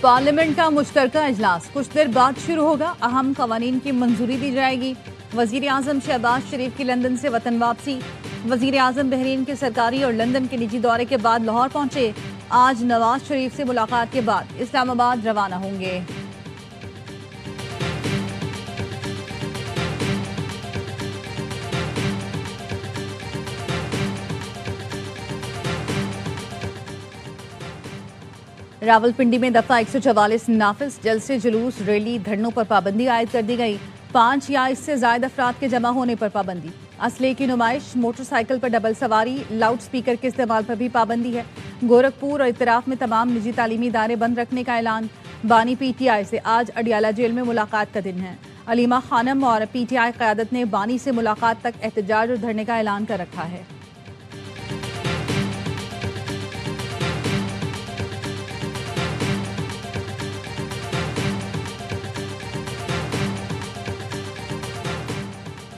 Parliament का मुश्तरका इजलास कुछ देर बाद शुरू होगा। अहम कवानीन की मंजूरी दी जाएगी। वजीर आजम शहबाज शरीफ की लंदन से वतन वापसी। वजीर आजम बहरीन के सरकारी और लंदन के निजी दौरे के बाद लाहौर पहुंचे। आज नवाज शरीफ से मुलाकात के बाद इस्लामाबाद रवाना होंगे। रावलपिंडी में दफा 144 नाफिज। जलसे, जुलूस, रैली, धरनों पर पाबंदी आयद कर दी गई। 5 या इससे ज्यादा अफराद के जमा होने पर पाबंदी। असले की नुमाइश, मोटरसाइकिल पर डबल सवारी, लाउड स्पीकर के इस्तेमाल पर भी पाबंदी है। गोरखपुर और इतराफ में तमाम निजी तालीमी इदारे बंद रखने का ऐलान। बानी PTI से आज अडियाला जेल में मुलाकात का दिन है। अलीमा खानम और PTI क़यादत ने बानी से मुलाकात तक एहतजाज और धरने का ऐलान कर रखा है।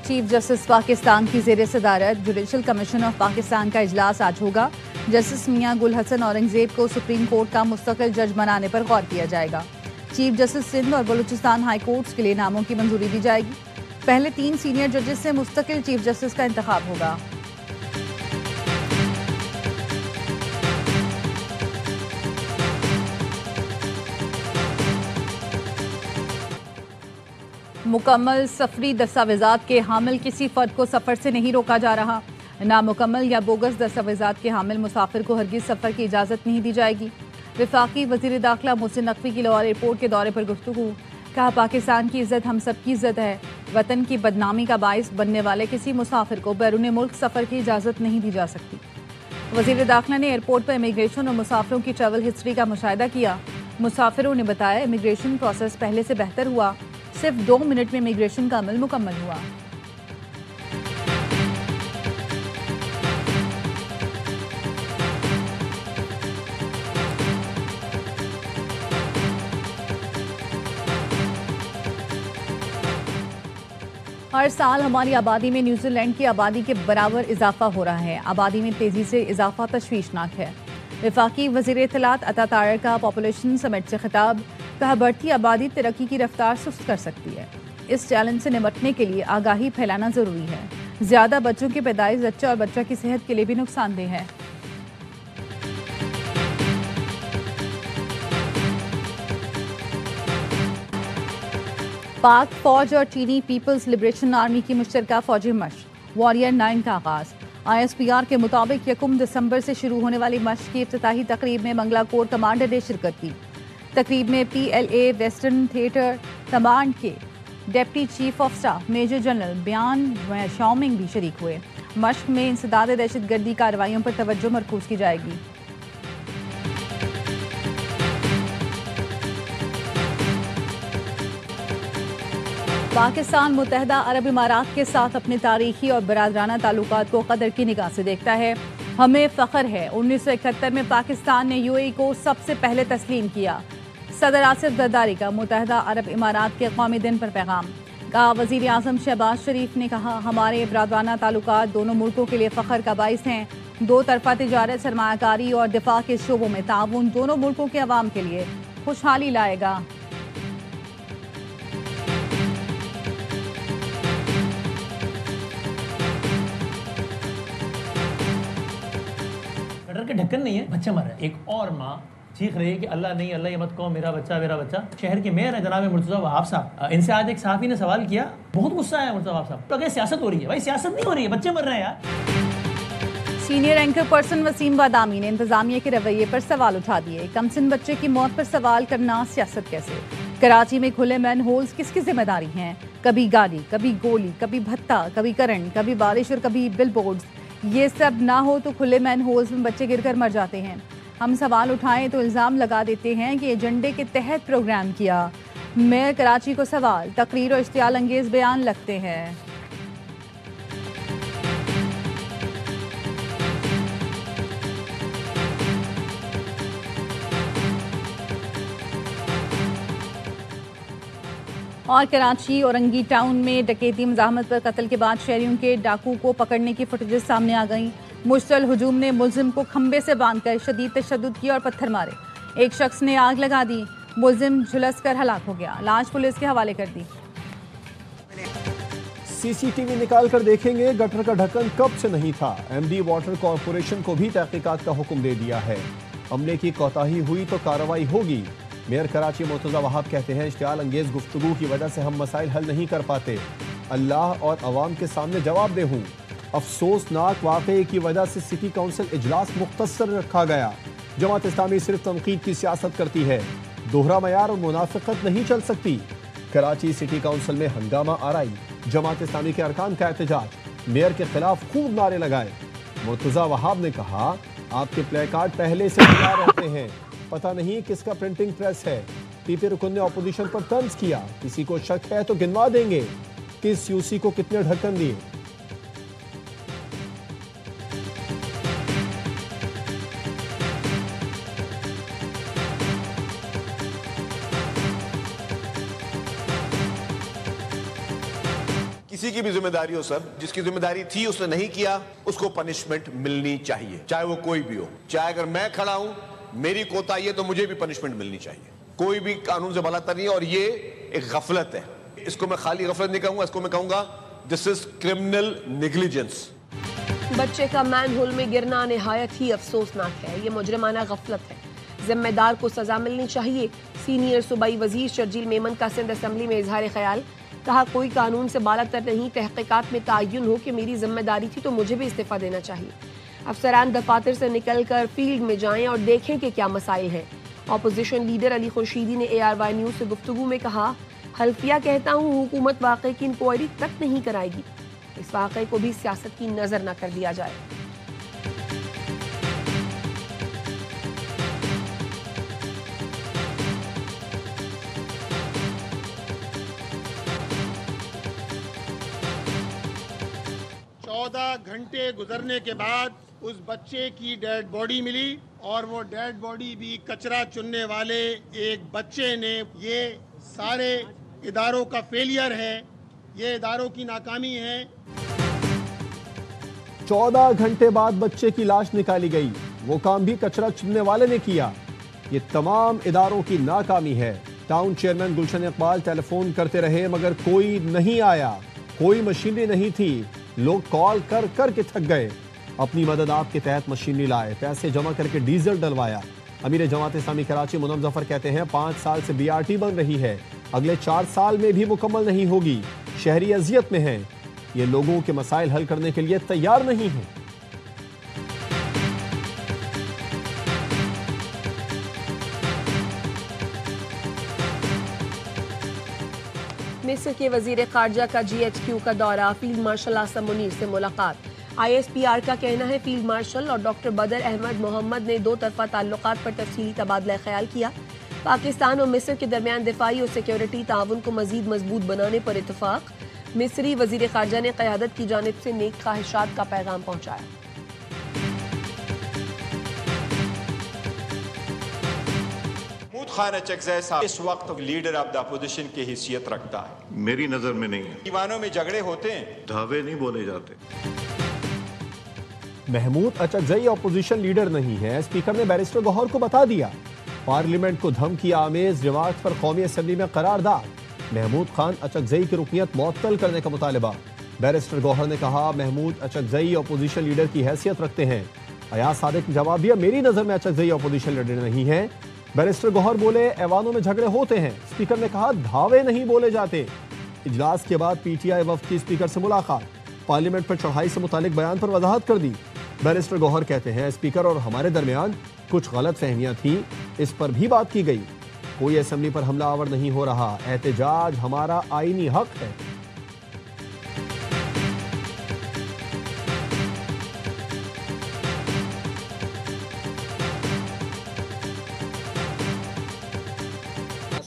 चीफ जस्टिस पाकिस्तान की ज़ेर सदारत जुडिशल कमीशन ऑफ पाकिस्तान का इजलास आज होगा। जस्टिस मियां गुल हसन औरंगजेब को सुप्रीम कोर्ट का मुस्तकिल जज बनाने पर गौर किया जाएगा। चीफ जस्टिस सिंध और बलूचिस्तान हाई कोर्ट्स के लिए नामों की मंजूरी दी जाएगी। पहले 3 सीनियर जजेस से मुस्तकिल चीफ जस्टिस का इंतखाब होगा। मुकम्मल सफरी दस्तावेजात के हामिल किसी फर्द को सफ़र से नहीं रोका जा रहा। नामुकम्मल या बोगस दस्तावेजात के हामिल मुसाफिर को हरगिज़ सफ़र की इजाज़त नहीं दी जाएगी। वफाकी वज़ीर दाखिला मोहसिन नकवी की लाहौर एयरपोर्ट के दौरे पर गुफ्तगू। कहा, पाकिस्तान की इज़्ज़त हम सब की इज़्ज़त है। वतन की बदनामी का बाइस बनने वाले किसी मुसाफिर को बैरून मुल्क सफ़र की इजाज़त नहीं दी जा सकती। वज़ीर दाखिला ने एयरपोर्ट पर इमिग्रेशन और मुसाफिरों की ट्रैवल हिस्ट्री का मुशाहिदा किया। मुसाफिरों ने बताया, इमिग्रेशन प्रोसेस पहले से बेहतर हुआ। सिर्फ 2 मिनट में इमिग्रेशन का अमल मुकम्मल हुआ। हर साल हमारी आबादी में न्यूजीलैंड की आबादी के बराबर इजाफा हो रहा है। आबादी में तेजी से इजाफा तशवीशनाक है। वफाकी वज़ीर इत्तलात अता तायर का पॉपुलेशन समिट से खिताब। कहा, बढ़ती आबादी तरक्की की रफ्तार सुस्त कर सकती है। इस चैलेंज से निपटने के लिए आगाही फैलाना जरूरी है। ज्यादा बच्चों की पैदाइश बच्चा और बच्चा की सेहत के लिए भी नुकसानदेह है। पाक फौज और चीनी पीपल्स लिबरेशन आर्मी की मुश्तरका फौजी मशक वॉरियर 9 का आगाज। ISPR के मुताबिक 1 दिसंबर से शुरू होने वाली मशक की इफ्तिताही तकरीब में मंगला कोर कमांडर ने शिरकत की। तकरीब में PLA वेस्टर्न थिएटर कमांड के deputy chief of staff major general Bian Shaoming भी शरीक हुए। मशक में इंसदाद दहशतगर्दी कार्रवाइयों पर तवज्जो मरकूज की जाएगी। पाकिस्तान मुत्तहदा अरब इमारात के साथ अपने तारीखी और बरादराना ताल्लुकात को कदर की निगाह से देखता है। हमें फ़ख्र है 1971 में पाकिस्तान ने UAE को सबसे पहले तस्लीम किया। सदर आसिफ जरदारी का मुत्तहदा अरब इमारात के कौमी दिन पर पैगाम। कहा, वज़ीर आज़म शहबाज शरीफ ने कहा, हमारे बरादराना ताल्लुकात दोनों मुल्कों के लिए फ़ख्र का बाइस हैं। 2 तरफ़ा तिजारत, सरमायाकारी और दिफा के शोबों में ताउन दोनों मुल्कों के अवाम के लिए खुशहाली लाएगा। के ढक्कन नहीं है, बच्चा मर रहा है। एक और माँ चीख रही है कि अल्लाह नहीं, अल्लाह ये मत कहो, मेरा बच्चा मेरा बच्चा। शहर के मेयर है जनाब मुर्तज़ा वहाब साहब, इनसे आज एक सहाफ़ी ने सवाल किया, बहुत गुस्सा आया मुर्तज़ा वहाब साहब। तो अगर सियासत हो रही है, भाई सियासत नहीं हो रही है, बच्चे मर रहे हैं यार। सीनियर एंकर पर्सन वसीम बादामी ने इंतजामिया के रवैये पर सवाल उठा दिए। कमसिन बच्चे की मौत पर सवाल करना सियासत कैसे? कराची में खुले मैन होल्स किसकी जिम्मेदारी हैं? कभी गाड़ी, कभी गोली, कभी भत्ता, कभी करंट, कभी बारिश और कभी बिल बोर्ड्स। ये सब ना हो तो खुले मैन होल्स में बच्चे गिरकर मर जाते हैं। हम सवाल उठाएं तो इल्ज़ाम लगा देते हैं कि एजेंडे के तहत प्रोग्राम किया। मेयर कराची को सवाल, तकरीर और इश्तियाल अंगेज बयान लगते हैं। और कराची औरंगी टाउन में डकैती मज़ाहमत पर कत्ल के बाद शहरियों के डाकू को पकड़ने की फुटेजेस सामने आ गई। मुश्तल हुजूम ने मुलजिम को खंबे से बांधकर शदीद तशद्दुद किया और पत्थर मारे। एक शख्स ने आग लगा दी। मुलजिम झुलसकर हलाक हो गया। लाश पुलिस के हवाले कर दी। सीसीटीवी निकाल कर देखेंगे गटर का ढक्कन कब से नहीं था। एमडी वाटर कॉरपोरेशन को भी तहकीकात का हुक्म दे दिया है। अमले की कोताही हुई तो कार्रवाई होगी। मेयर कराची मुर्तजा वहाब कहते हैं इश्तियाल अंगेज गुफ्तगू की वजह से हम मसाइल हल नहीं कर पाते। अल्लाह और अवाम के सामने जवाब दे हूँ। अफसोसनाक वाक़े की वजह से सिटी काउंसिल इजलास मुख्तसर रखा गया। जमात इस्लामी सिर्फ तनकीद की सियासत करती है, दोहरा मयार और मुनाफिकत नहीं चल सकती। कराची सिटी काउंसिल में हंगामा आराई, जमात इस्लामी के अरकान का एहतजाज, मेयर के खिलाफ खूब नारे लगाए। मुर्तजा वहाब ने कहा आपके प्ले कार्ड पहले से तैयार रहते हैं, पता नहीं किसका प्रिंटिंग प्रेस है। पीपी रुकन ने अपोजिशन पर तंज किया, किसी को शक है तो गिनवा देंगे किस यूसी को कितने ढक्कन दिए। किसी की भी जिम्मेदारी हो सर, जिसकी जिम्मेदारी थी उसने नहीं किया, उसको पनिशमेंट मिलनी चाहिए, चाहे वो कोई भी हो। चाहे अगर मैं खड़ा हूं, मेरी कोताही है तो मुझे भी पनिशमेंट मिलनी चाहिए। कोई भी कानून से भलातर नहीं है और ये एक गफलत है। इसको मैं खाली गफलत नहीं कहूंगा, इसको मैं कहूंगा दिस इज क्रिमिनल नेग्लिजेंस। बच्चे का मैनहोल में गिरना निहायत ही अफसोसनाक है। ये मुजरिमाना गफलत है, जिम्मेदार को सजा मिलनी चाहिए। सीनियर सूबाई वजीर शर्जील मेमन का सिंध असम्बली में इजहार ख्याल, कहा कोई कानून से बालातर नहीं, तहकीकात में तयन हो कि मेरी जिम्मेदारी थी तो मुझे भी इस्तीफा देना चाहिए। अफसरान दफातर से निकल कर फील्ड में जाएं और देखें कि क्या मसाइल हैं। अपोजिशन लीडर अली खुर्शीदी ने ARY न्यूज़ से गुफ्तगू में कहा हल्फिया कहता हूँ हुकूमत वाक़े की इंक्वायरी तक नहीं कराएगी, इस वाक़े को भी सियासत की नज़र न कर दिया जाए। घंटे गुजरने के बाद उस बच्चे की डेड बॉडी मिली और वो डेड बॉडी भी कचरा चुनने वाले एक बच्चे ने। ये सारे इदारों का फेलियर है, ये इदारों की नाकामी है। 14 घंटे बाद बच्चे की लाश निकाली गई, वो काम भी कचरा चुनने वाले ने किया। ये तमाम इदारों की नाकामी है। टाउन चेयरमैन गुलशन इकबाल टेलीफोन करते रहे मगर कोई नहीं आया, कोई मशीनरी नहीं थी। लोग कॉल कर कर के थक गए। अपनी मदद आपके तहत मशीनरी लाए, पैसे जमा करके डीजल डलवाया। अमीर जमात इस्लामी कराची मुनम जफर कहते हैं 5 साल से BRT बन रही है, अगले 4 साल में भी मुकम्मल नहीं होगी। शहरी अजियत में हैं, ये लोगों के मसाइल हल करने के लिए तैयार नहीं हैं। मिस्र के वजीर खारजा का GHQ का दौरा, फील्ड मार्शल आसम मुनीर से मुलाकात। ISPR का कहना है फील्ड मार्शल और डॉक्टर बदर अहमद मोहम्मद ने 2 तरफा ताल्लुकात पर तफसीली तबादला ख्याल किया। पाकिस्तान और मिस्र के दरमियान दिफाई और सिक्योरिटी ताउन को मजीद मजबूत बनाने पर इतफाक। मिस्री वजीर खारजा ने क़यादत की जानिब से नेक ख्वाहिशात का पैगाम पहुँचाया। खान अचकज़ई साहब इस वक्त लीडर ऑफ द अपोजिशन की हैसियत रखता है, मेरी नजर में नहीं है। दीवानों में झगड़े होते हैं, धावे नहीं बोले जाते। महमूद अचकज़ई अपोजिशन लीडर नहीं है, स्पीकर ने बैरिस्टर गौहर को बता दिया। पार्लियामेंट को धमकी आमेज जमात पर कौमी असम्बली में करारदाद। महमूद खान अचकज़ई की रुकनियत मुअत्तल करने का मुतालबा। बैरिस्टर गौहर ने कहा महमूद अचकज़ई अपोजिशन लीडर की हैसियत रखते हैं। अयाज सादिक ने जवाब दिया मेरी नजर में अचकज़ई अपोजिशन लीडर नहीं है। बैरिस्टर गौहर बोले ऐवानों में झगड़े होते हैं, स्पीकर ने कहा धावे नहीं बोले जाते। इजलास के बाद PTI वफ्द की स्पीकर से मुलाकात, पार्लियामेंट पर चढ़ाई से मुतालिक बयान पर वजाहत कर दी। बैरिस्टर गौहर कहते हैं स्पीकर और हमारे दरमियान कुछ गलत फहमियां थी, इस पर भी बात की गई। कोई असेंबली पर हमला आवर नहीं हो रहा, एहतजाज हमारा आईनी हक है।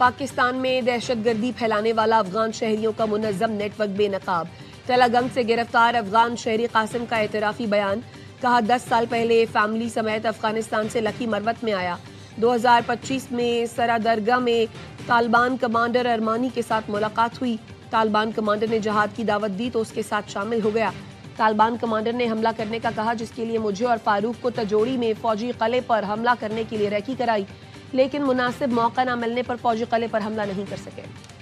पाकिस्तान में दहशतगर्दी फैलाने वाला अफगान शहरियों का मुनज़्ज़म नेटवर्क बेनकाब। तलागंग से गिरफ्तार अफगान शहरी कासिम का एतराफ़ी बयान, कहा 10 साल पहले फैमिली समेत अफगानिस्तान से लकी मरवत में आया, 2025 में सरादरगा में तालिबान कमांडर अरमानी के साथ मुलाकात हुई। तालिबान कमांडर ने जहाद की दावत दी तो उसके साथ शामिल हो गया। तालिबान कमांडर ने हमला करने का कहा, जिसके लिए मुझे और फारूक को तजोड़ी में फौजी किले पर हमला करने के लिए रेकी कराई, लेकिन मुनासिब मौका न मिलने पर फौजी किले पर हमला नहीं कर सके।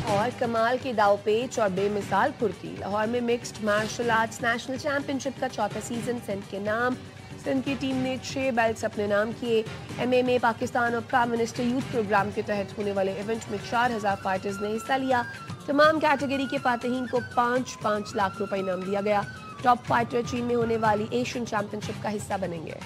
और कमाल के दाव पेच और बेमिसाल फुर्ती। लाहौर में mixed martial arts national championship का चौथा सीजन सिंध के नाम। सिंध की टीम ने 6 बेल्ट्स अपने नाम किए। MMA पाकिस्तान और प्राइम मिनिस्टर यूथ प्रोग्राम के तहत होने वाले इवेंट में 4000 फाइटर्स ने हिस्सा लिया। तमाम कैटेगरी के फातहीन को 5-5 लाख रुपए इनाम दिया गया। टॉप फाइटर चीन में होने वाली एशियन चैंपियनशिप का हिस्सा बनेंगे।